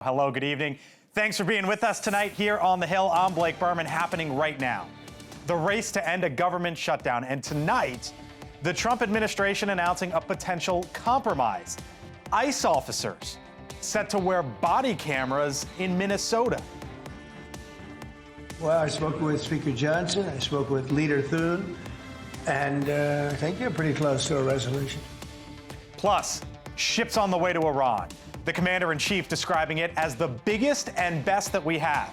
Hello, good evening. Thanks for being with us tonight here on the Hill. I'm Blake Burman. Happening right now, the race to end a government shutdown. And tonight, the Trump administration announcing a potential compromise. ICE officers set to wear body cameras in Minnesota. Well, I spoke with Speaker Johnson, I spoke with Leader Thune, and I think they're pretty close to a resolution. Plus, ships on the way to Iran. The commander-in-chief describing it as the biggest and best that we have.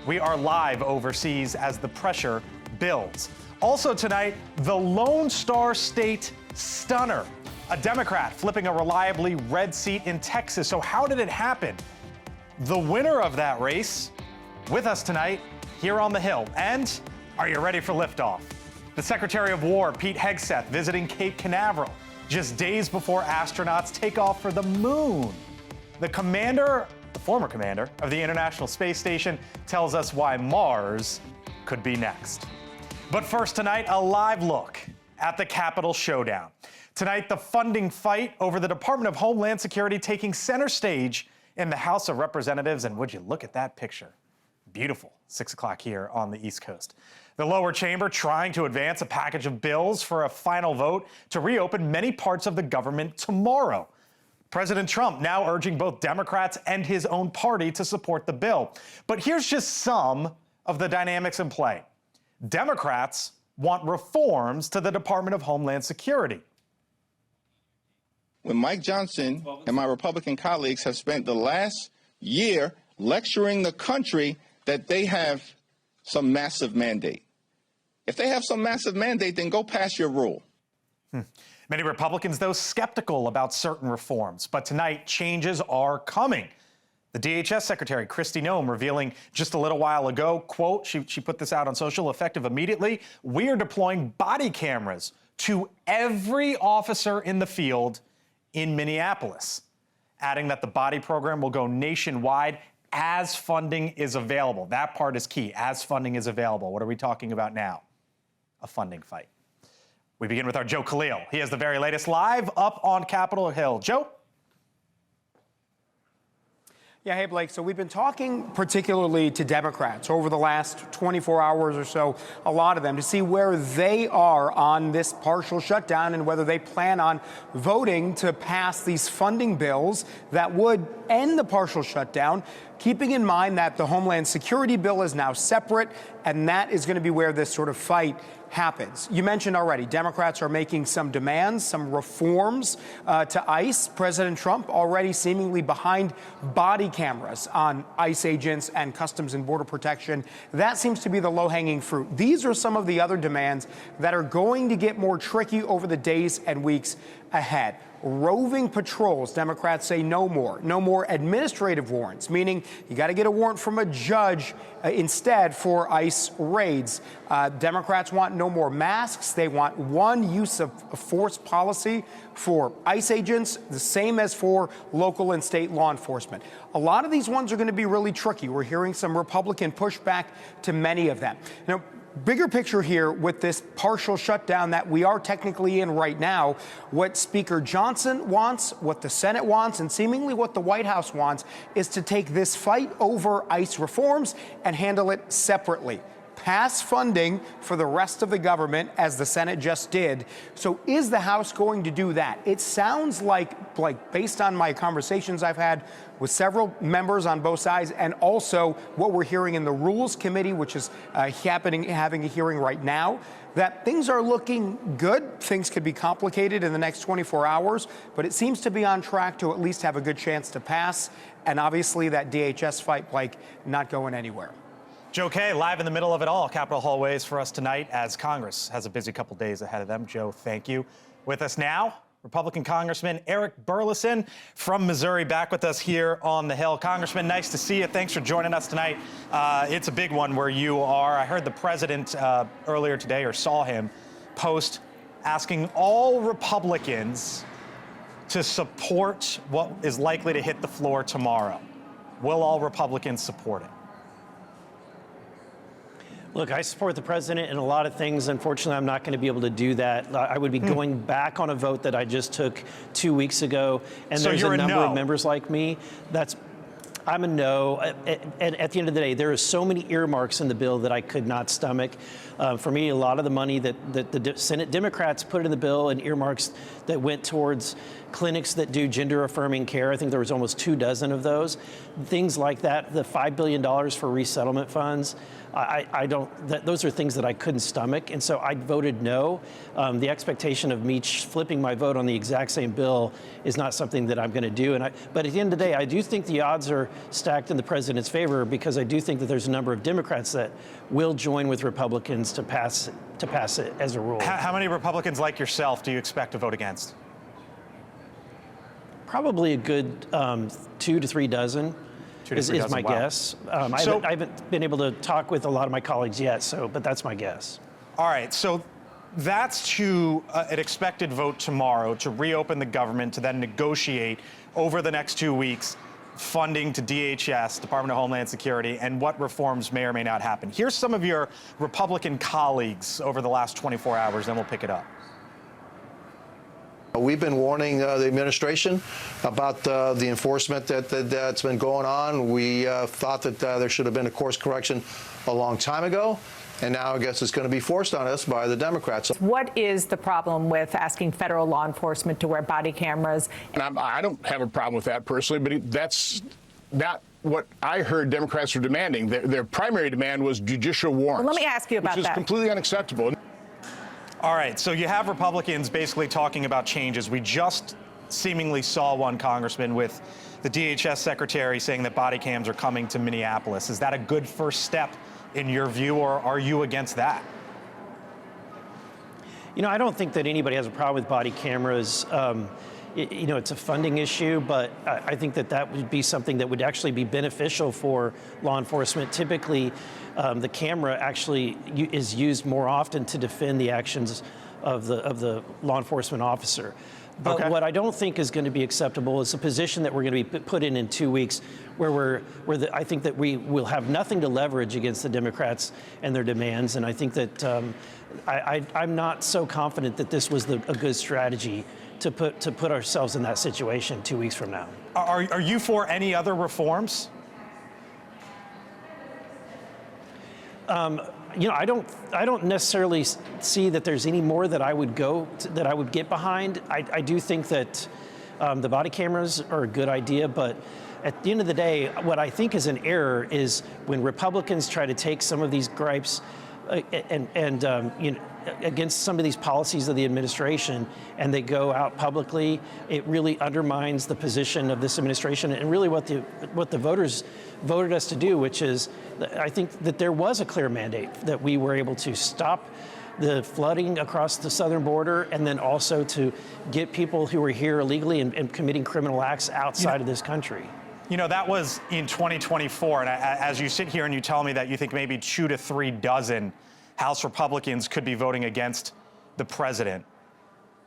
We are live overseas as the pressure builds. Also tonight, the Lone Star State stunner. A Democrat flipping a reliably red seat in Texas. So how did it happen? The winner of that race with us tonight here on the Hill. And are you ready for liftoff? The Secretary of War, Pete Hegseth, visiting Cape Canaveral just days before astronauts take off for the moon. The former commander of the International Space Station tells us why Mars could be next. But first tonight, a live look at the Capitol showdown. Tonight, the funding fight over the Department of Homeland Security taking center stage in the House of Representatives. And would you look at that picture? Beautiful, 6 o'clock here on the East Coast. The lower chamber trying to advance a package of bills for a final vote to reopen many parts of the government tomorrow. President Trump now urging both Democrats and his own party to support the bill. But here's just some of the dynamics in play. Democrats want reforms to the Department of Homeland Security. When Mike Johnson and my Republican colleagues have spent the last year lecturing the country that they have some massive mandate. If they have some massive mandate, then go pass your rule. Many Republicans, though, skeptical about certain reforms. But tonight, changes are coming. The DHS Secretary, Kristi Noem, revealing just a little while ago, quote, she put this out on social, effective immediately, we are deploying body cameras to every officer in the field in Minneapolis, adding that the body program will go nationwide as funding is available. That part is key, as funding is available. What are we talking about now? A funding fight. We begin with our Joe Khalil. He has the very latest live up on Capitol Hill. Joe? Yeah, hey, Blake. So we've been talking particularly to Democrats over the last 24 hours or so, a lot of them, to see where they are on this partial shutdown and whether they plan on voting to pass these funding bills that would end the partial shutdown, keeping in mind that the Homeland Security bill is now separate, and that is going to be where this sort of fight happens. You mentioned already, Democrats are making some demands, some reforms to ICE. President Trump already seemingly behind body cameras on ICE agents and Customs and Border Protection. That seems to be the low-hanging fruit. These are some of the other demands that are going to get more tricky over the days and weeks ahead. Roving patrols, Democrats say no more. No more administrative warrants, meaning you got to get a warrant from a judge instead for ICE raids. Democrats want no more masks. They want one use of force policy for ICE agents, the same as for local and state law enforcement. A lot of these ones are going to be really tricky. We're hearing some Republican pushback to many of them. Now, bigger picture here with this partial shutdown that we are technically in right now, what Speaker Johnson wants, what the Senate wants, and seemingly what the White House wants is to take this fight over ICE reforms and handle it separately. Pass funding for the rest of the government, as the Senate just did. So is the House going to do that? It sounds like based on my conversations I've had with several members on both sides, and also what we're hearing in the Rules Committee, which is having a hearing right now, that things are looking good. Things could be complicated in the next 24 hours, but it seems to be on track to at least have a good chance to pass. And obviously that DHS fight, not going anywhere. Joe Kay, live in the middle of it all, Capitol hallways for us tonight as Congress has a busy couple days ahead of them. Joe, thank you. With us now, Republican Congressman Eric Burlison from Missouri, back with us here on the Hill. Congressman, nice to see you. Thanks for joining us tonight. It's a big one where you are. I heard the president earlier today, or saw him, post asking all Republicans to support what is likely to hit the floor tomorrow. Will all Republicans support it? Look, I support the president in a lot of things. Unfortunately, I'm not going to be able to do that. I would be going back on a vote that I just took 2 weeks ago. And so there's you're a number no. of members like me. I'm a no. And at the end of the day, there are so many earmarks in the bill that I could not stomach. For me, a lot of the money that the Senate Democrats put in the bill and earmarks that went towards clinics that do gender-affirming care, I think there was almost 24 of those. Things like that, the $5 billion for resettlement funds, those are things that I couldn't stomach, and so I voted no. The expectation of me flipping my vote on the exact same bill is not something that I'm going to do. But at the end of the day, I do think the odds are stacked in the president's favor, because I do think that there's a number of Democrats that will join with Republicans to pass it as a rule. How many Republicans like yourself do you expect to vote against? Probably a good 2 to 3 dozen. Is my guess. I haven't been able to talk with a lot of my colleagues yet, but that's my guess. All right, so that's to an expected vote tomorrow to reopen the government, to then negotiate over the next 2 weeks funding to DHS, Department of Homeland Security, and what reforms may or may not happen. Here's some of your Republican colleagues over the last 24 hours, then we'll pick it up. We've been warning the administration about the enforcement that's been going on. We thought that there should have been a course correction a long time ago, and now I guess it's going to be forced on us by the Democrats. What is the problem with asking federal law enforcement to wear body cameras? And I don't have a problem with that personally, but that's not what I heard Democrats were demanding. Their primary demand was judicial warrants. Well, let me ask you about which is that. completely unacceptable. All right, so you have Republicans basically talking about changes. We just seemingly saw one, Congressman, with the DHS secretary saying that body cams are coming to Minneapolis. Is that a good first step in your view, or are you against that? You know, I don't think that anybody has a problem with body cameras. It's a funding issue, but I think that would be something that would actually be beneficial for law enforcement. Typically, the camera actually is used more often to defend the actions of the law enforcement officer. But what I don't think is going to be acceptable is a position that we're going to be put in 2 weeks, where I think that we will have nothing to leverage against the Democrats and their demands. And I think that I'm not so confident that this was a good strategy to put ourselves in that situation 2 weeks from now. Are you for any other reforms? I don't necessarily see that there's any more that I would get behind. I do think that the body cameras are a good idea, but at the end of the day, what I think is an error is when Republicans try to take some of these gripes against some of these policies of the administration, and they go out publicly. It really undermines the position of this administration and really what the voters voted us to do, which is, I think that there was a clear mandate that we were able to stop the flooding across the southern border, and then also to get people who were here illegally and committing criminal acts outside of this country. You know, that was in 2024, and as you sit here and you tell me that you think maybe 2 to 3 dozen House Republicans could be voting against the president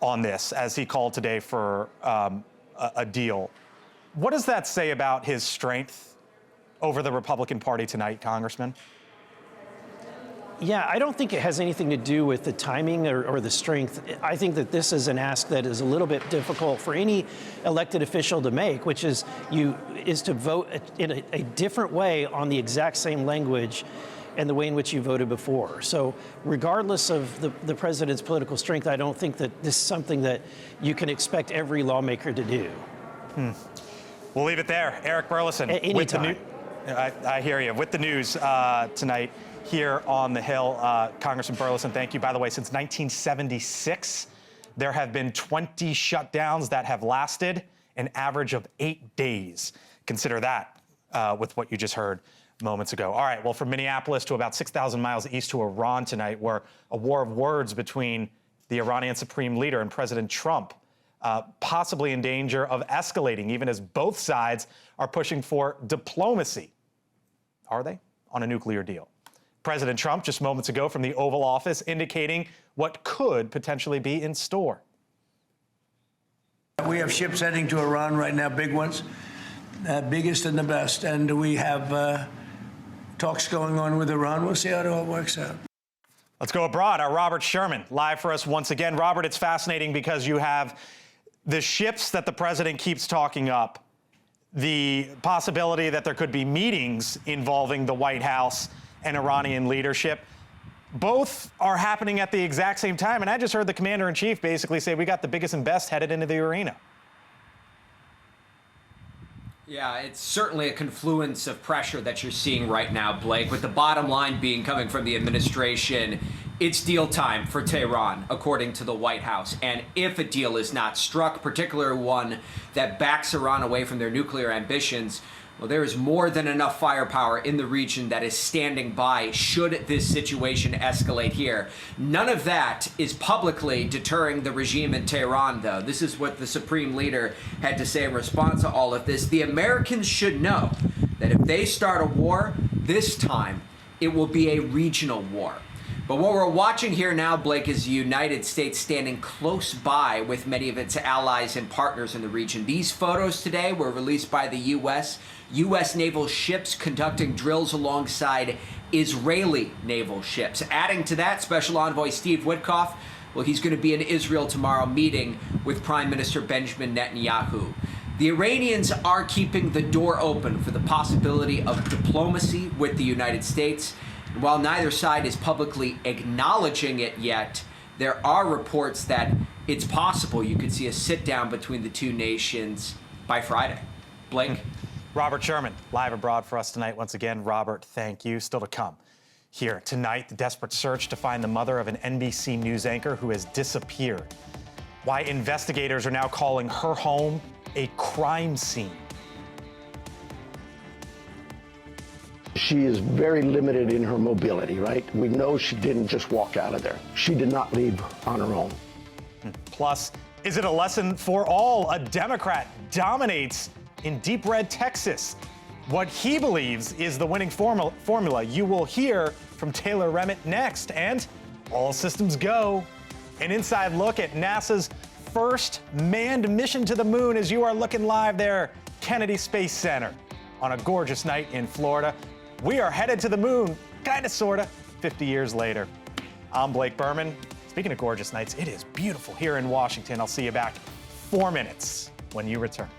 on this, as he called today for a deal. What does that say about his strength over the Republican Party tonight, Congressman? Yeah, I don't think it has anything to do with the timing or the strength. I think that this is an ask that is a little bit difficult for any elected official to make, which is to vote in a different way on the exact same language and the way in which you voted before. So regardless of the president's political strength, I don't think that this is something that you can expect every lawmaker to do. We'll leave it there. Eric Burlison. Anytime. I hear you. With the news tonight here on the Hill. Congressman Burlison, thank you. By the way, since 1976, there have been 20 shutdowns that have lasted an average of 8 days. Consider that with what you just heard moments ago. All right, well, from Minneapolis to about 6,000 miles east to Iran tonight, where a war of words between the Iranian Supreme Leader and President Trump, possibly in danger of escalating, even as both sides are pushing for diplomacy. Are they? On a nuclear deal. President Trump, just moments ago from the Oval Office, indicating what could potentially be in store. We have ships heading to Iran right now, big ones, biggest and the best, and we have talks going on with Iran. We'll see how it all works out. Let's go abroad. Our Robert Sherman live for us once again. Robert, it's fascinating because you have the ships that the president keeps talking up the possibility that there could be meetings involving the White House and Iranian leadership. Both are happening at the exact same time. And I just heard the commander-in-chief basically say we got the biggest and best headed into the arena. Yeah, it's certainly a confluence of pressure that you're seeing right now, Blake, with the bottom line being coming from the administration. It's deal time for Tehran, according to the White House. And if a deal is not struck, particularly one that backs Iran away from their nuclear ambitions, well, there is more than enough firepower in the region that is standing by should this situation escalate here. None of that is publicly deterring the regime in Tehran, though. This is what the supreme leader had to say in response to all of this. The Americans should know that if they start a war, this time it will be a regional war. But what we're watching here now, Blake, is the United States standing close by with many of its allies and partners in the region. These photos today were released by the U.S. naval ships conducting drills alongside Israeli naval ships. Adding to that, Special Envoy Steve Witkoff, well, he's going to be in Israel tomorrow meeting with Prime Minister Benjamin Netanyahu. The Iranians are keeping the door open for the possibility of diplomacy with the United States. And while neither side is publicly acknowledging it yet, there are reports that it's possible you could see a sit-down between the two nations by Friday. Blake? Robert Sherman, live abroad for us tonight. Once again, Robert, thank you. Still to come. Here tonight, the desperate search to find the mother of an NBC News anchor who has disappeared. Why investigators are now calling her home a crime scene. She is very limited in her mobility, right? We know she didn't just walk out of there. She did not leave on her own. Plus, is it a lesson for all? A Democrat dominates in deep red Texas. What he believes is the winning formula. You will hear from Taylor Remitt next. And all systems go. An inside look at NASA's first manned mission to the moon as you are looking live there, Kennedy Space Center. On a gorgeous night in Florida, we are headed to the moon, kind of, sort of, 50 years later. I'm Blake Burman. Speaking of gorgeous nights, it is beautiful here in Washington. I'll see you back 4 minutes when you return.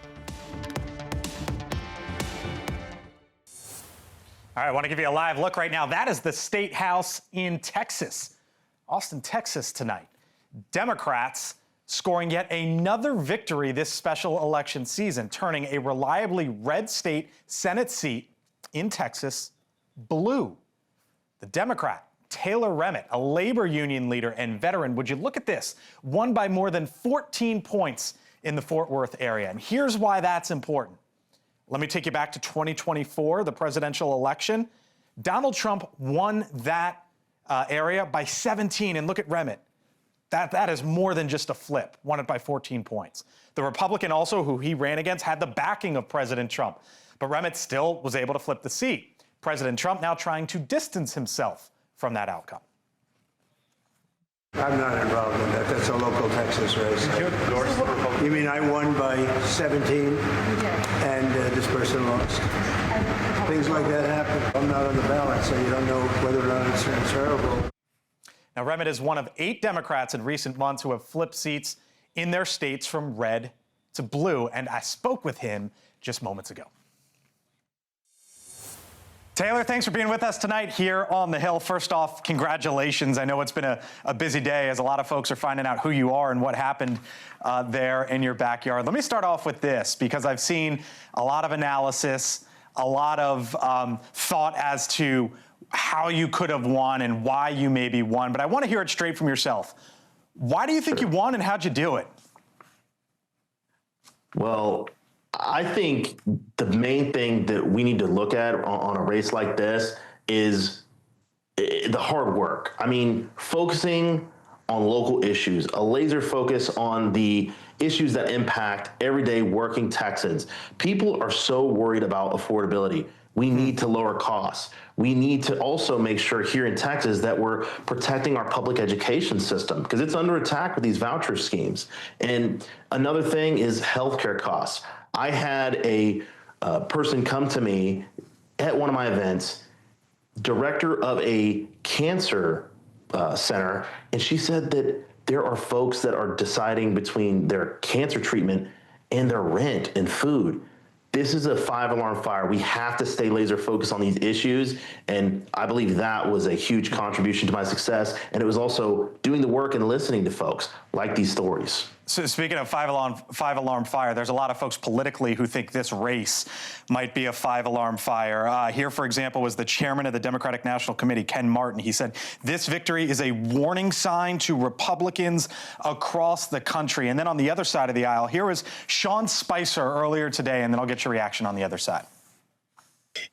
All right, I want to give you a live look right now. That is the State House in Texas, Austin, Texas tonight. Democrats scoring yet another victory this special election season, turning a reliably red state Senate seat in Texas blue. The Democrat, Taylor Remitt, a labor union leader and veteran, would you look at this, won by more than 14 points in the Fort Worth area. And here's why that's important. Let me take you back to 2024, the presidential election. Donald Trump won that area by 17, and look at Remitt. That is more than just a flip, won it by 14 points. The Republican also, who he ran against, had the backing of President Trump, but Remitt still was able to flip the seat. President Trump now trying to distance himself from that outcome. I'm not involved in that. That's a local Texas race. You mean I won by 17 and this person lost? Things like that happen. I'm not on the ballot, so you don't know whether or not it's transferable. Now, Remitt is one of 8 Democrats in recent months who have flipped seats in their states from red to blue, and I spoke with him just moments ago. Taylor, thanks for being with us tonight here on the Hill. First off, congratulations. I know it's been a busy day as a lot of folks are finding out who you are and what happened there in your backyard. Let me start off with this, because I've seen a lot of analysis, a lot of thought as to how you could have won and why you maybe won, but I want to hear it straight from yourself. Why do you think you won, and how'd you do it? Well, I think the main thing that we need to look at on a race like this is the hard work. I mean, focusing on local issues, a laser focus on the issues that impact everyday working Texans. People are so worried about affordability. We need to lower costs. We need to also make sure here in Texas that we're protecting our public education system, because it's under attack with these voucher schemes. And another thing is healthcare costs. I had a person come to me at one of my events, director of a cancer center, and she said that there are folks that are deciding between their cancer treatment and their rent and food. this is a 5-alarm fire. We have to stay laser focused on these issues. And I believe that was a huge contribution to my success. And it was also doing the work and listening to folks like these stories. So speaking of five-alarm fire, there's a lot of folks politically who think this race might be a 5-alarm fire. Here, for example, was the chairman of the Democratic National Committee, Ken Martin. He said, this victory is a warning sign to Republicans across the country. And then on the other side of the aisle, here was Sean Spicer earlier today, and then I'll get your reaction on the other side.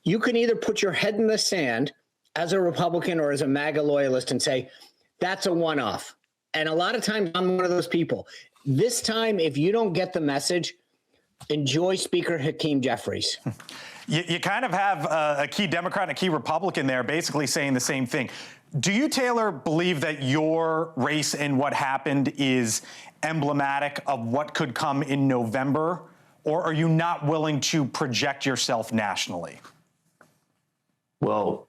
You can either put your head in the sand as a Republican or as a MAGA loyalist and say, that's a one-off. And a lot of times I'm one of those people. This time, if you don't get the message, enjoy Speaker Hakeem Jeffries. You kind of have a key Democrat and a key Republican there basically saying the same thing. Do you, Taylor, believe that your race and what happened is emblematic of what could come in November, or are you not willing to project yourself nationally? Well,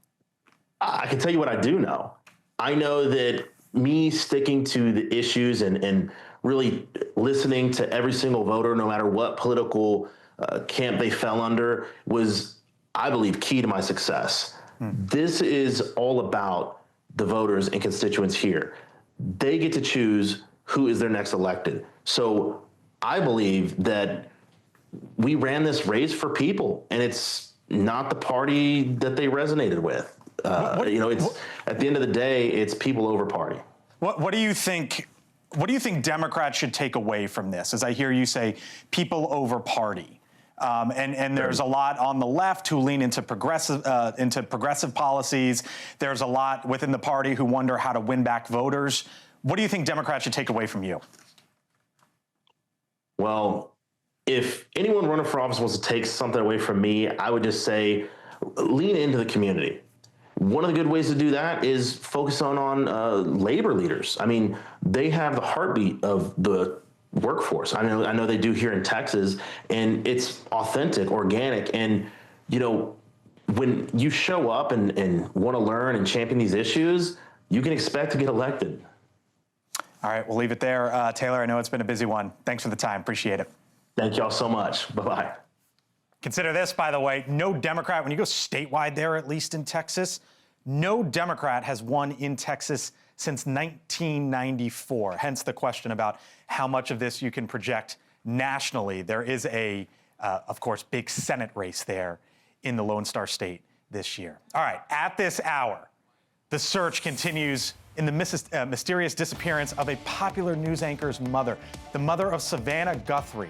I can tell you what I do know. I know that me sticking to the issues and really listening to every single voter, no matter what political camp they fell under, was, I believe, key to my success. This is all about the voters and constituents here. They get to choose who is their next elected. So I believe that we ran this race for people, and it's not the party that they resonated with. It's at the end of the day, it's people over party. What do you think? What do you think Democrats should take away from this? As I hear you say, people over party, and there's a lot on the left who lean into progressive policies. There's a lot within the party who wonder how to win back voters. What do you think Democrats should take away from you? Well, if anyone running for office wants to take something away from me, I would just say lean into the community. One of the good ways to do that is focus on labor leaders. I mean, they have the heartbeat of the workforce. I know they do here in Texas, and it's authentic, organic. And, when you show up and want to learn and champion these issues, you can expect to get elected. All right, we'll leave it there. Taylor, I know it's been a busy one. Thanks for the time. Appreciate it. Thank y'all so much. Bye-bye. Consider this, by the way, no Democrat, when you go statewide there, at least in Texas, no Democrat has won in Texas since 1994. Hence the question about how much of this you can project nationally. There is of course, big Senate race there in the Lone Star State this year. All right, at this hour, the search continues in the mysterious disappearance of a popular news anchor's mother, the mother of Savannah Guthrie.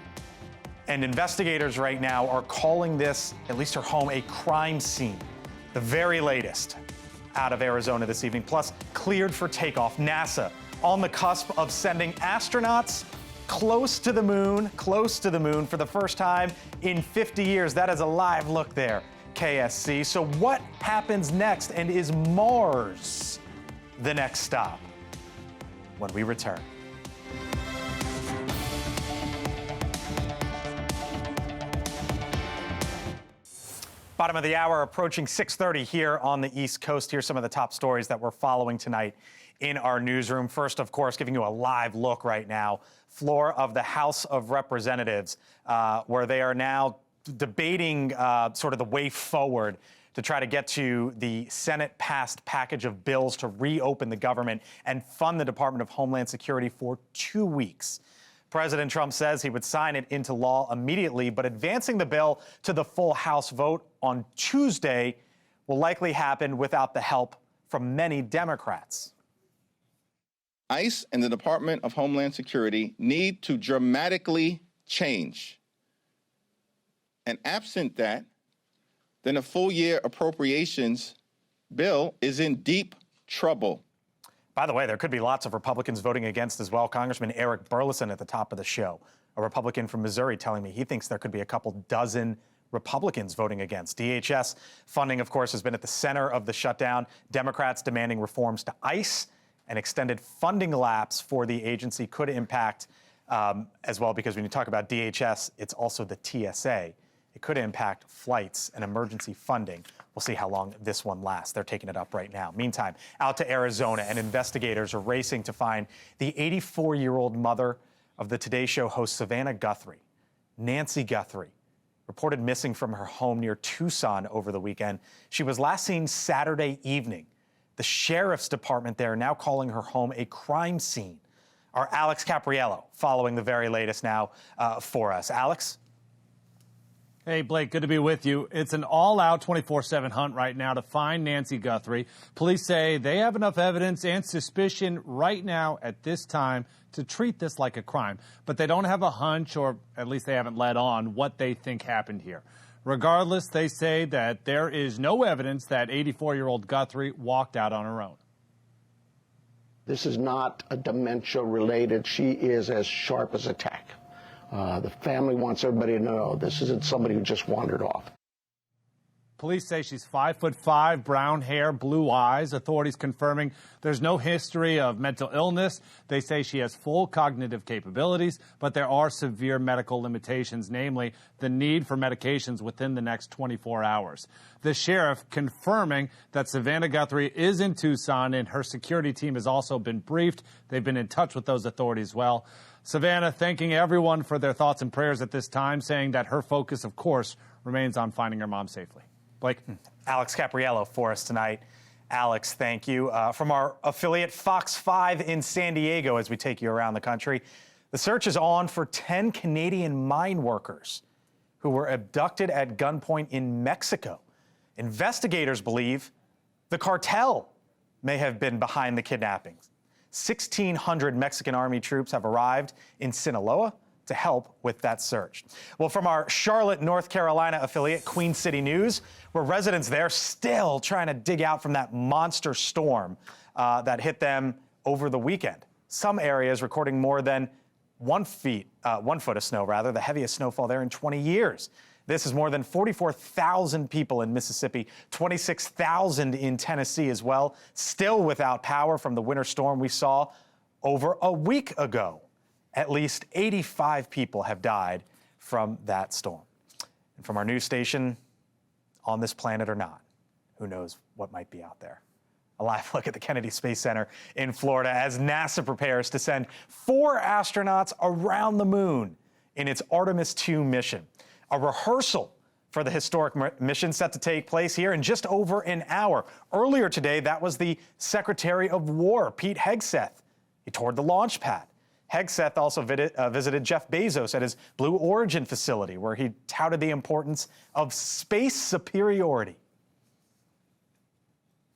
And investigators right now are calling this, at least her home, a crime scene. The very latest out of Arizona this evening, plus cleared for takeoff. NASA on the cusp of sending astronauts close to the moon for the first time in 50 years. That is a live look there, KSC. So what happens next, and is Mars the next stop? When we return. Bottom of the hour, approaching 6:30 here on the East Coast. Here's some of the top stories that we're following tonight in our newsroom. First, of course, giving you a live look right now, floor of the House of Representatives, where they are now debating sort of the way forward to try to get to the Senate-passed package of bills to reopen the government and fund the Department of Homeland Security for 2 weeks. President Trump says he would sign it into law immediately, but advancing the bill to the full House vote on Tuesday will likely happen without the help from many Democrats. ICE and the Department of Homeland Security need to dramatically change. And absent that, then a full-year appropriations bill is in deep trouble. By the way, there could be lots of Republicans voting against as well. Congressman Eric Burlison at the top of the show, a Republican from Missouri, telling me he thinks there could be a couple dozen Republicans voting against. DHS funding, of course, has been at the center of the shutdown. Democrats demanding reforms to ICE and extended funding lapse for the agency could impact as well, because when you talk about DHS, it's also the TSA. It could impact flights and emergency funding. We'll see how long this one lasts. They're taking it up right now. Meantime, out to Arizona, and investigators are racing to find the 84-year-old mother of the Today Show host Savannah Guthrie. Nancy Guthrie reported missing from her home near Tucson over the weekend. She was last seen Saturday evening. The sheriff's department there now calling her home a crime scene. Our Alex Capriello following the very latest now for us. Alex? Hey, Blake, good to be with you. It's an all-out 24/7 hunt right now to find Nancy Guthrie. Police say they have enough evidence and suspicion right now at this time to treat this like a crime. But they don't have a hunch, or at least they haven't let on, what they think happened here. Regardless, they say that there is no evidence that 84-year-old Guthrie walked out on her own. This is not a dementia-related. She is as sharp as a tack. The family wants everybody to know this isn't somebody who just wandered off. Police say she's 5'5", brown hair, blue eyes. Authorities confirming there's no history of mental illness. They say she has full cognitive capabilities, but there are severe medical limitations, namely the need for medications within the next 24 hours. The sheriff confirming that Savannah Guthrie is in Tucson, and her security team has also been briefed. They've been in touch with those authorities as well. Savannah thanking everyone for their thoughts and prayers at this time, saying that her focus, of course, remains on finding her mom safely. Blake? Alex Capriello for us tonight. Alex, thank you. From our affiliate Fox 5 in San Diego, as we take you around the country, the search is on for 10 Canadian mine workers who were abducted at gunpoint in Mexico. Investigators believe the cartel may have been behind the kidnappings. 1,600 Mexican Army troops have arrived in Sinaloa to help with that search. Well, from our Charlotte, North Carolina affiliate, Queen City News, where residents there still trying to dig out from that monster storm that hit them over the weekend. Some areas recording more than 1 foot of snow, the heaviest snowfall there in 20 years. This is more than 44,000 people in Mississippi, 26,000 in Tennessee as well, still without power from the winter storm we saw over a week ago. At least 85 people have died from that storm. And from our news station, on this planet or not, who knows what might be out there. A live look at the Kennedy Space Center in Florida as NASA prepares to send 4 astronauts around the moon in its Artemis II mission. A rehearsal for the historic mission set to take place here in just over an hour. Earlier today, that was the Secretary of War, Pete Hegseth. He toured the launch pad. Hegseth also visited Jeff Bezos at his Blue Origin facility, where he touted the importance of space superiority.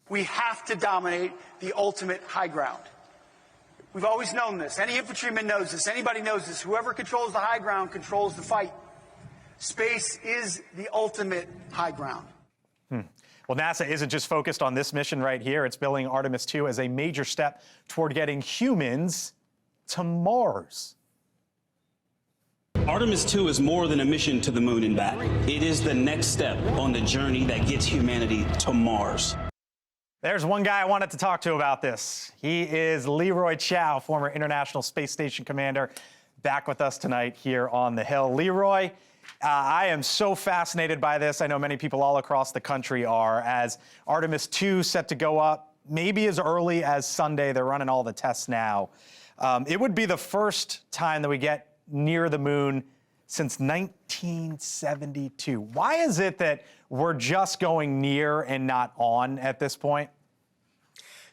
We have to dominate the ultimate high ground. We've always known this. Any infantryman knows this. Anybody knows this. Whoever controls the high ground controls the fight. Space is the ultimate high ground. Well, NASA isn't just focused on this mission right here. It's billing Artemis II as a major step toward getting humans to Mars. Artemis II is more than a mission to the moon and back. It is the next step on the journey that gets humanity to Mars. There's one guy I wanted to talk to about this. He is Leroy Chiao, former International Space Station commander, back with us tonight here on the Hill. Leroy, I am so fascinated by this. I know many people all across the country are, as Artemis II set to go up maybe as early as Sunday. They're running all the tests now. It would be the first time that we get near the moon since 1972. Why is it that we're just going near and not on at this point?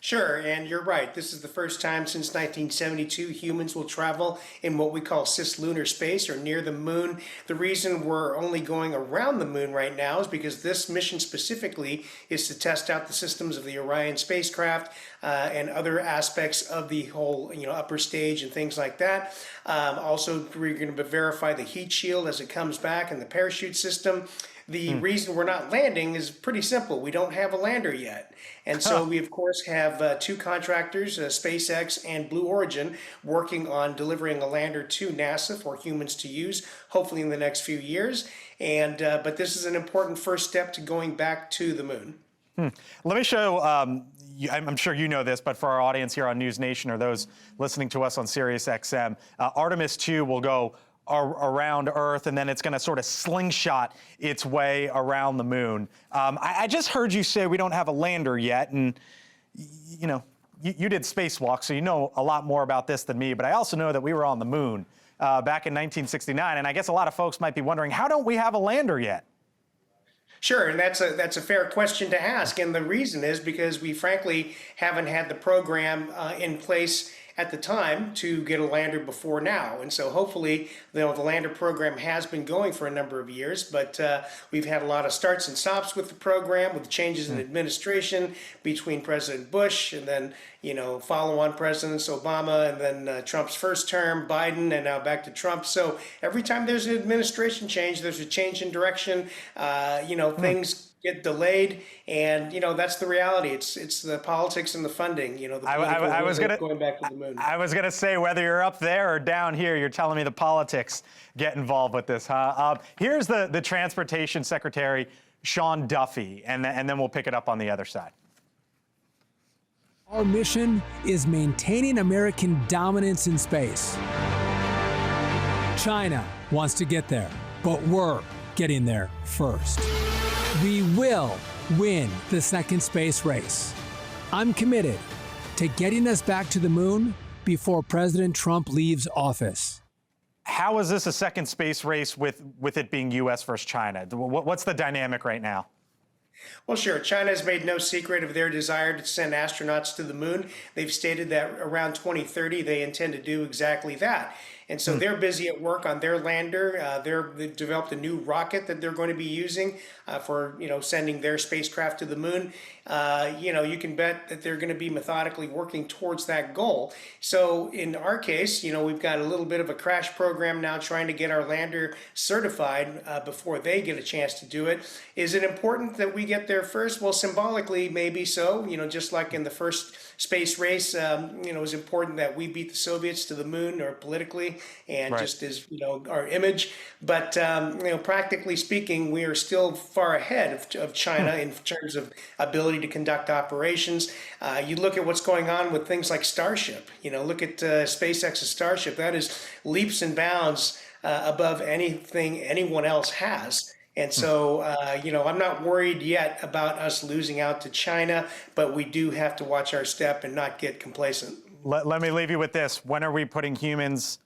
Sure, and you're right. This is the first time since 1972 humans will travel in what we call cislunar space, or near the moon. The reason we're only going around the moon right now is because this mission specifically is to test out the systems of the Orion spacecraft and other aspects of the whole, upper stage and things like that. Also, we're going to verify the heat shield as it comes back and the parachute system. The reason we're not landing is pretty simple. We don't have a lander yet. And so we, of course, have 2 contractors, SpaceX and Blue Origin, working on delivering a lander to NASA for humans to use, hopefully in the next few years. And but this is an important first step to going back to the moon. Let me show, I'm sure you know this, but for our audience here on News Nation or those listening to us on Sirius XM, Artemis II will go around Earth, and then it's going to sort of slingshot its way around the moon. I just heard you say we don't have a lander yet, and you did spacewalk, so you know a lot more about this than me, but I also know that we were on the moon back in 1969. And I guess a lot of folks might be wondering, how don't we have a lander yet? Sure, and that's a fair question to ask, and the reason is because we frankly haven't had the program in place at the time to get a lander before now. And so hopefully, the lander program has been going for a number of years, but we've had a lot of starts and stops with the program, with changes in administration between President Bush and then, follow-on Presidents Obama and then Trump's first term, Biden, and now back to Trump. So every time there's an administration change, there's a change in direction, things get delayed, and that's the reality. It's the politics and the funding. I was going back to the moon. I was gonna say, whether you're up there or down here, you're telling me the politics get involved with this, huh? Here's the Transportation Secretary, Sean Duffy, and then we'll pick it up on the other side. Our mission is maintaining American dominance in space. China wants to get there, but we're getting there first. We will win the second space race. I'm committed to getting us back to the moon before President Trump leaves office. How is this a second space race with it being U.S. versus China? What's the dynamic right now? Well, sure. China has made no secret of their desire to send astronauts to the moon. They've stated that around 2030, they intend to do exactly that. And so they're busy at work on their lander. They've developed a new rocket that they're going to be using for, sending their spacecraft to the moon. You can bet that they're going to be methodically working towards that goal. So in our case, we've got a little bit of a crash program now trying to get our lander certified before they get a chance to do it. Is it important that we get there first? Well, symbolically, maybe so. Just like in the first space race, it was important that we beat the Soviets to the moon, or politically, and just as our image. But practically speaking, we are still far ahead of China in terms of ability to conduct operations. You look at what's going on with things like Starship. Look at SpaceX's Starship. That is leaps and bounds above anything anyone else has. And so, I'm not worried yet about us losing out to China, but we do have to watch our step and not get complacent. Let me leave you with this. When are we putting humans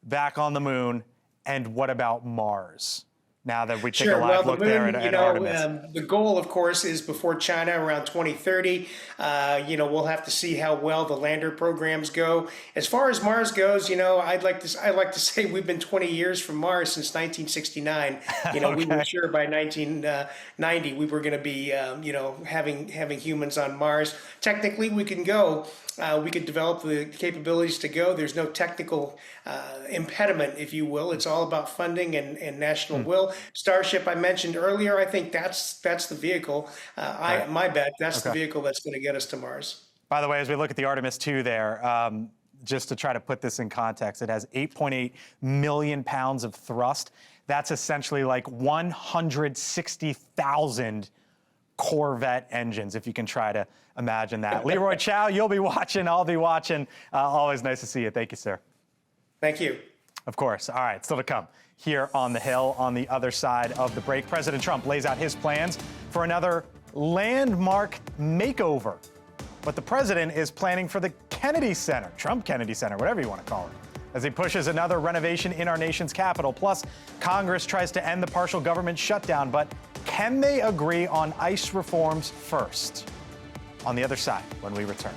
back on the moon, and what about Mars? Now that we take a live look there at Artemis. The goal, of course, is before China around 2030. We'll have to see how well the lander programs go. As far as Mars goes, I like to say we've been 20 years from Mars since 1969. We were sure by 1990 we were going to be, having humans on Mars. Technically, we can go. We could develop the capabilities to go. There's no technical impediment, if you will. It's all about funding and national will. Starship, I mentioned earlier, I think that's the vehicle. My bet, that's the vehicle that's going to get us to Mars. By the way, as we look at the Artemis 2 there, just to try to put this in context, it has 8.8 million pounds of thrust. That's essentially like 160,000 Corvette engines, if you can try to imagine that. Leroy Chow, you'll be watching, I'll be watching. Always nice to see you. Thank you, sir. Thank you. Of course. All right, still to come. Here on the Hill, on the other side of the break, President Trump lays out his plans for another landmark makeover. But the president is planning for the Kennedy Center, Trump Kennedy Center, whatever you want to call it, as he pushes another renovation in our nation's capital. Plus, Congress tries to end the partial government shutdown, but can they agree on ICE reforms first? On the other side, when we return.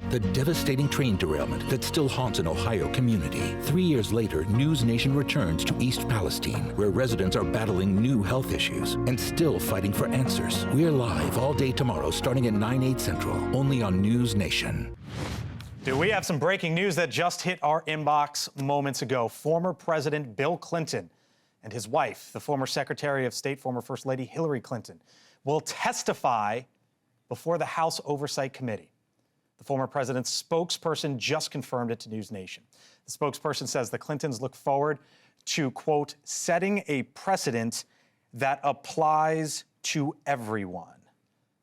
The devastating train derailment that still haunts an Ohio community. 3 years later, NewsNation returns to East Palestine, where residents are battling new health issues and still fighting for answers. We're live all day tomorrow, starting at 9/8 Central, only on NewsNation. We have some breaking news that just hit our inbox moments ago. Former President Bill Clinton and his wife, the former Secretary of State, former First Lady Hillary Clinton, will testify before the House Oversight Committee. The former president's spokesperson just confirmed it to NewsNation. The spokesperson says the Clintons look forward to, quote, setting a precedent that applies to everyone.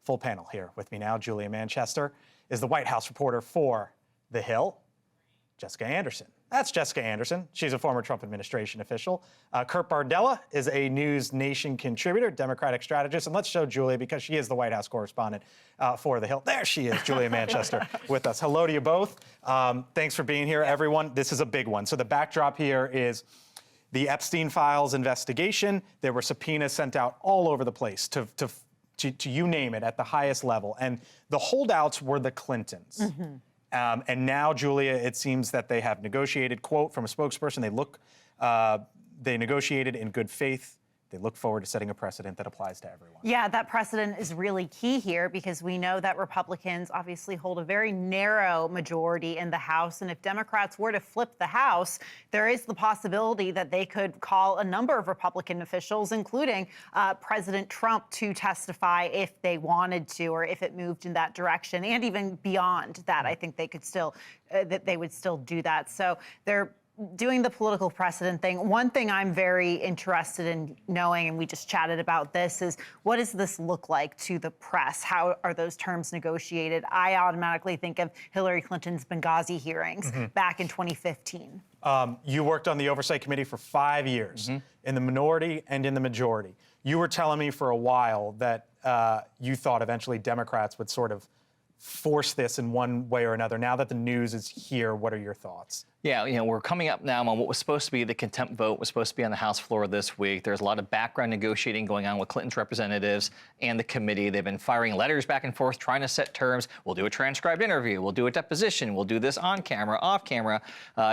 Full panel here with me now. Julia Manchester is the White House reporter for The Hill. Jessica Anderson, That's Jessica Anderson. She's a former Trump administration official. Kurt Bardella is a News Nation contributor, Democratic strategist. And let's show Julia, because she is the White House correspondent for The Hill. There she is, Julia Manchester, with us. Hello to you both. Thanks for being here, everyone. This is a big one. So the backdrop here is the Epstein files investigation. There were subpoenas sent out all over the place to you name it, at the highest level. And the holdouts were the Clintons. And now, Julia, it seems that they have negotiated, quote from a spokesperson, they negotiated in good faith. They look forward to setting a precedent that applies to everyone. Yeah, that precedent is really key here because we know that Republicans obviously hold a very narrow majority in the House. And if Democrats were to flip the House, there is the possibility that they could call a number of Republican officials, including President Trump, to testify if they wanted to or if it moved in that direction. And even beyond that, I think they could still, that they would still do that. So they're doing the political precedent thing. One thing I'm very interested in knowing, and we just chatted about this, is what does this look like to the press? How are those terms negotiated? I automatically think of Hillary Clinton's Benghazi hearings back in 2015. You worked on the Oversight Committee for 5 years, in the minority and in the majority. You were telling me for a while that you thought eventually Democrats would sort of force this in one way or another. Now that the news is here, what are your thoughts? Yeah, you know, we're coming up now on what was supposed to be the contempt vote, was supposed to be on the House floor this week. There's a lot of background negotiating going on with Clinton's representatives and the committee. They've been firing letters back and forth, trying to set terms. We'll do a transcribed interview. We'll do a deposition. We'll do this on camera, off camera.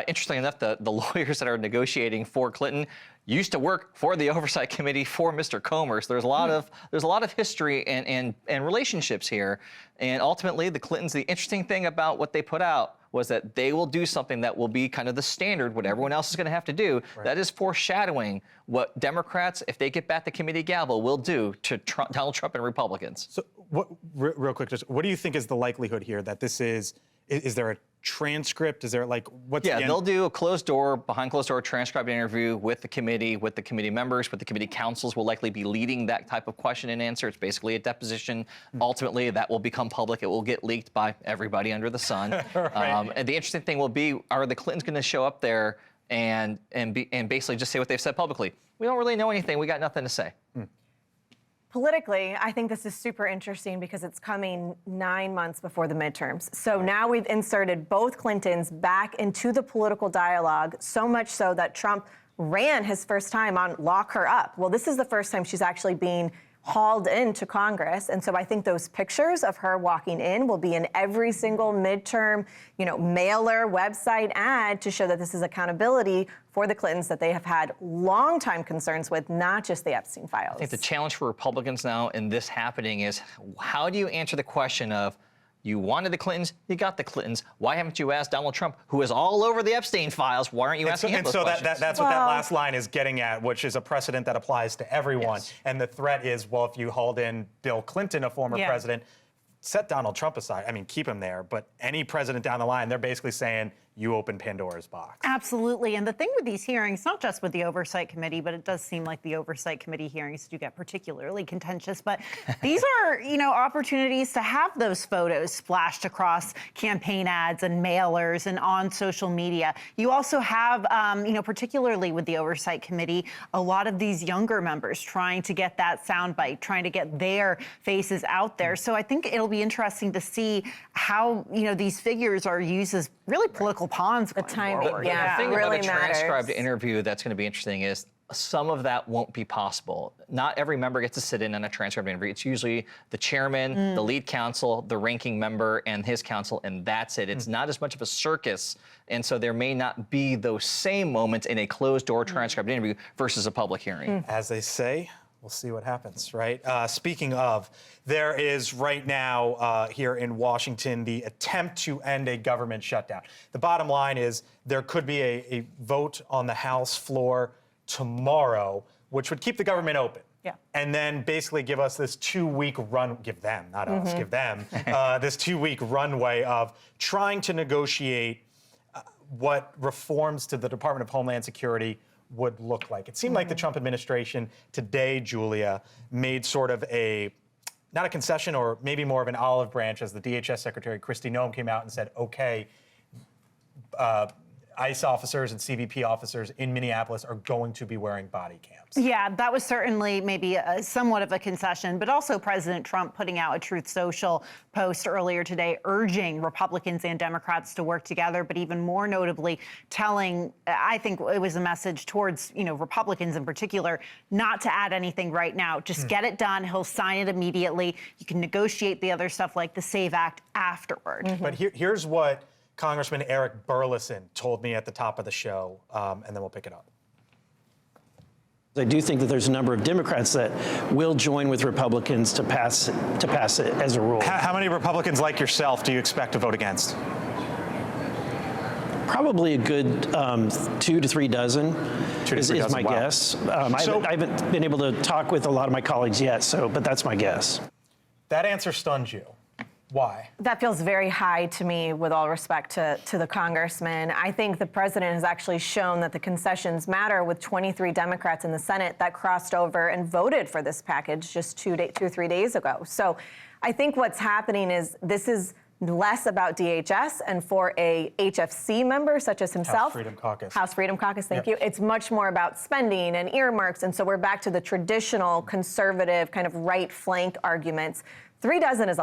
Interestingly enough, the lawyers that are negotiating for Clinton used to work for the Oversight Committee for Mr. Comer. So there's a lot of history and relationships here. And ultimately, the Clintons, the interesting thing about what they put out was that they will do something that will be kind of the standard, what everyone else is going to have to do. Right. That is foreshadowing what Democrats, if they get back the committee gavel, will do to Donald Trump and Republicans. So, real quick, just what do you think is the likelihood here that this is there a transcript? Is there what's the end? They'll do a behind closed door transcribed interview with the committee members, with the committee counsels will likely be leading that type of question and answer. It's basically a deposition. Ultimately, that will become public. It will get leaked by everybody under the sun. Right. And the interesting thing will be, are the Clintons going to show up there and basically just say what they've said publicly? We don't really know anything. We got nothing to say. Politically, I think this is super interesting because it's coming 9 months before the midterms. So now we've inserted both Clintons back into the political dialogue, so much so that Trump ran his first time on Lock Her Up. Well, this is the first time she's actually being hauled into Congress. And so I think those pictures of her walking in will be in every single midterm, mailer, website ad to show that this is accountability for the Clintons that they have had long-time concerns with, not just the Epstein files. I think the challenge for Republicans now in this happening is, how do you answer the question of, you wanted the Clintons, you got the Clintons. Why haven't you asked Donald Trump, who is all over the Epstein files? Why aren't you asking him those questions? That's what that last line is getting at, which is a precedent that applies to everyone. Yes. And the threat is, well, if you hauled in Bill Clinton, a former president, set Donald Trump aside. I mean, keep him there. But any president down the line, they're basically saying, you open Pandora's box. Absolutely. And the thing with these hearings, not just with the Oversight Committee, but it does seem like the Oversight Committee hearings do get particularly contentious. But these are, opportunities to have those photos splashed across campaign ads and mailers and on social media. You also have, particularly with the Oversight Committee, a lot of these younger members trying to get that soundbite, trying to get their faces out there. So I think it'll be interesting to see how, these figures are used as really political pawns. The timing, the thing about a transcribed interview that's going to be interesting is some of that won't be possible. Not every member gets to sit in on a transcribed interview. It's usually the chairman, the lead counsel, the ranking member, and his counsel, and that's it. It's not as much of a circus, and so there may not be those same moments in a closed-door transcribed interview versus a public hearing. As they say, we'll see what happens, right? Speaking of, there is right now here in Washington the attempt to end a government shutdown. The bottom line is there could be a vote on the House floor tomorrow, which would keep the government open. Yeah. And then basically give us this 2-week run, give them, not us, give them, this 2-week runway of trying to negotiate what reforms to the Department of Homeland Security would look like. It seemed like the Trump administration today, Julia, made sort of not a concession or maybe more of an olive branch as the DHS Secretary Kristi Noem came out and said, okay, ICE officers and CBP officers in Minneapolis are going to be wearing body cams. Yeah, that was certainly maybe somewhat of a concession, but also President Trump putting out a Truth Social post earlier today urging Republicans and Democrats to work together, but even more notably telling, I think it was a message towards, Republicans in particular, not to add anything right now. Just get it done. He'll sign it immediately. You can negotiate the other stuff like the SAVE Act afterward. But here's what Congressman Eric Burlison told me at the top of the show, and then we'll pick it up. I do think that there's a number of Democrats that will join with Republicans to pass it as a rule. How many Republicans like yourself do you expect to vote against? Probably a good 2 to 3 dozen is my guess. I haven't been able to talk with a lot of my colleagues yet, but that's my guess. That answer stuns you. Why? That feels very high to me, with all respect to the congressman. I think the president has actually shown that the concessions matter, with 23 Democrats in the Senate that crossed over and voted for this package just 2 or 3 days ago. So I think what's happening is this is less about DHS, and for a HFC member such as himself, House Freedom Caucus, thank you, it's much more about spending and earmarks, and so we're back to the traditional conservative kind of right flank arguments. 2 to 3 dozen is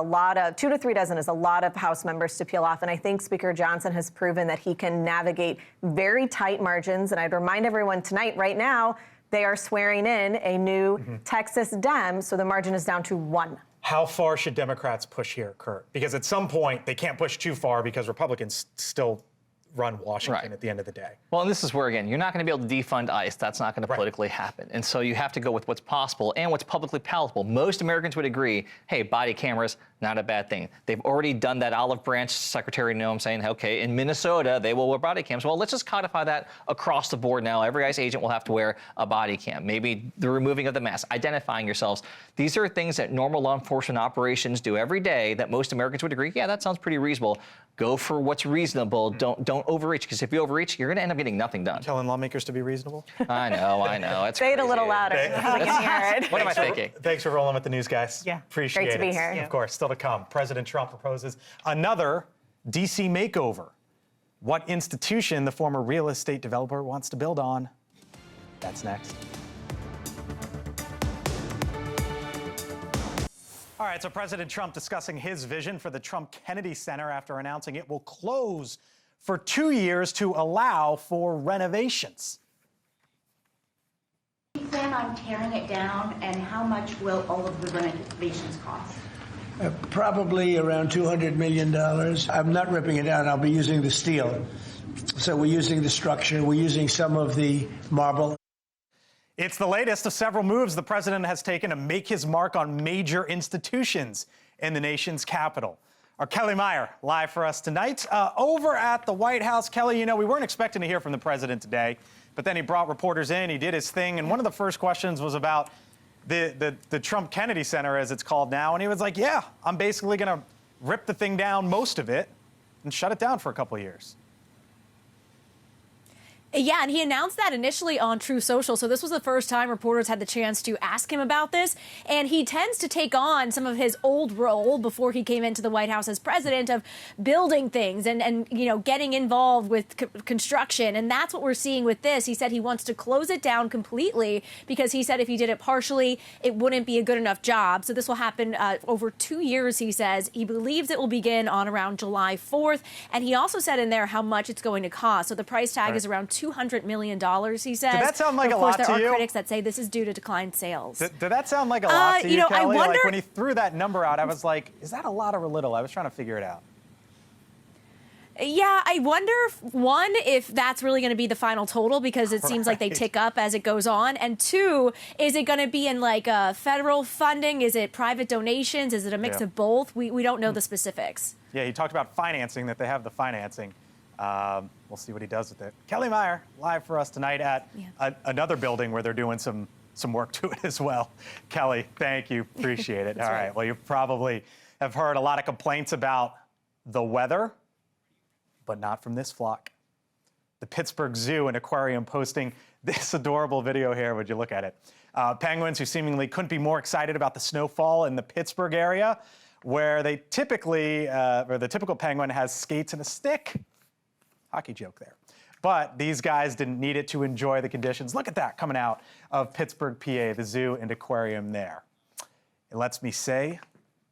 a lot of House members to peel off, and I think Speaker Johnson has proven that he can navigate very tight margins, and I'd remind everyone tonight, right now, they are swearing in a new Texas Dem, so the margin is down to 1. How far should Democrats push here, Kurt? Because at some point, they can't push too far because Republicans still run Washington at the end of the day. Well, and this is where, again, you're not going to be able to defund ICE. That's not going to politically happen. And so you have to go with what's possible and what's publicly palatable. Most Americans would agree, hey, body cameras, not a bad thing. They've already done that. Olive Branch Secretary Noem saying, okay, in Minnesota, they will wear body cams. Well, let's just codify that across the board now. Every ICE agent will have to wear a body cam. Maybe the removing of the mask, identifying yourselves. These are things that normal law enforcement operations do every day that most Americans would agree, yeah, that sounds pretty reasonable. Go for what's reasonable. Don't overreach, because if you overreach, you're going to end up getting nothing done. Telling lawmakers to be reasonable? I know. It's Say it a little louder. We can hear it. What am I thinking? Thanks for rolling with the news, guys. Yeah. Appreciate it. Great to be here. Of course, still to come. President Trump proposes another D.C. makeover. What institution the former real estate developer wants to build on? That's next. All right, so President Trump discussing his vision for the Trump Kennedy Center after announcing it will close for 2 years to allow for renovations. Do you plan on tearing it down, and how much will all of the renovations cost? Probably around $200 million. I'm not ripping it down. I'll be using the steel. So we're using the structure. We're using some of the marble. It's the latest of several moves the president has taken to make his mark on major institutions in the nation's capital. Our Kelly Meyer live for us tonight. Over at the White House, Kelly, we weren't expecting to hear from the president today, but then he brought reporters in, he did his thing, and one of the first questions was about the Trump Kennedy Center, as it's called now, and he was like, yeah, I'm basically going to rip the thing down, most of it, and shut it down for a couple of years. Yeah, and he announced that initially on Truth Social. So this was the first time reporters had the chance to ask him about this. And he tends to take on some of his old role before he came into the White House as president of building things and getting involved with construction. And that's what we're seeing with this. He said he wants to close it down completely because he said if he did it partially, it wouldn't be a good enough job. So this will happen over 2 years, he says. He believes it will begin on around July 4th. And he also said in there how much it's going to cost. So the price tag is around $200 million, he says. Did that sound like a lot to you? Of course, there are critics that say this is due to declined sales. Did that sound like a lot to you, Kelly? I wonder, like when he threw that number out, I was like, is that a lot or a little? I was trying to figure it out. Yeah, I wonder, if that's really going to be the final total, because it seems like they tick up as it goes on. And 2, is it going to be in federal funding? Is it private donations? Is it a mix of both? We don't know the specifics. Yeah, he talked about financing, that they have the financing. We'll see what he does with it. Kelly Meyer, live for us tonight at another building where they're doing some work to it as well. Kelly, thank you. Appreciate it. All right. Well, you probably have heard a lot of complaints about the weather, but not from this flock. The Pittsburgh Zoo and Aquarium posting this adorable video here. Would you look at it? Penguins who seemingly couldn't be more excited about the snowfall in the Pittsburgh area, where they typically, or the typical penguin has skates and a stick. Hockey joke there. But these guys didn't need it to enjoy the conditions. Look at that coming out of Pittsburgh, PA, the zoo and aquarium there. It lets me say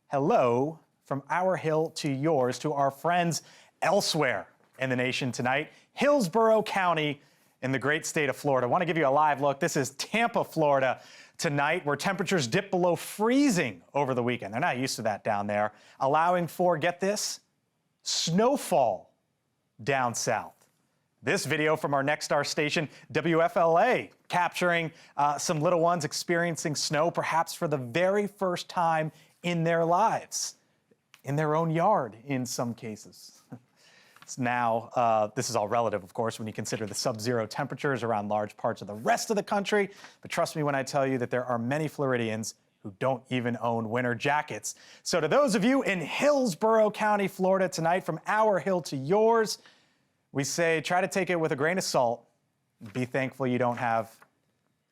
hello from our hill to yours, to our friends elsewhere in the nation tonight. Hillsborough County in the great state of Florida. I want to give you a live look. This is Tampa, Florida tonight, where temperatures dip below freezing over the weekend. They're not used to that down there, allowing for, get this, snowfall down south. This video from our next star station, WFLA, capturing some little ones experiencing snow, perhaps for the very first time in their lives, in their own yard in some cases. Now, this is all relative, of course, when you consider the sub-zero temperatures around large parts of the rest of the country. But trust me when I tell you that there are many Floridians who don't even own winter jackets. So to those of you in Hillsborough County, Florida tonight, from our hill to yours, we say try to take it with a grain of salt. Be thankful you don't have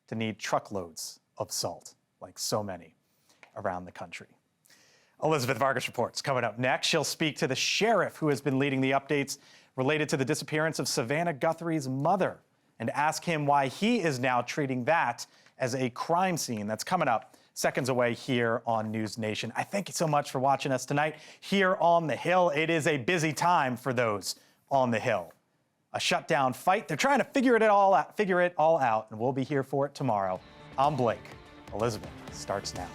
to need truckloads of salt like so many around the country. Elizabeth Vargas reports coming up next. She'll speak to the sheriff who has been leading the updates related to the disappearance of Savannah Guthrie's mother and ask him why he is now treating that as a crime scene. That's coming up seconds away here on News Nation. I thank you so much for watching us tonight here on the Hill. It is a busy time for those on the Hill. A shutdown fight. They're trying to figure it all out, and we'll be here for it tomorrow. I'm Blake. Elizabeth starts now.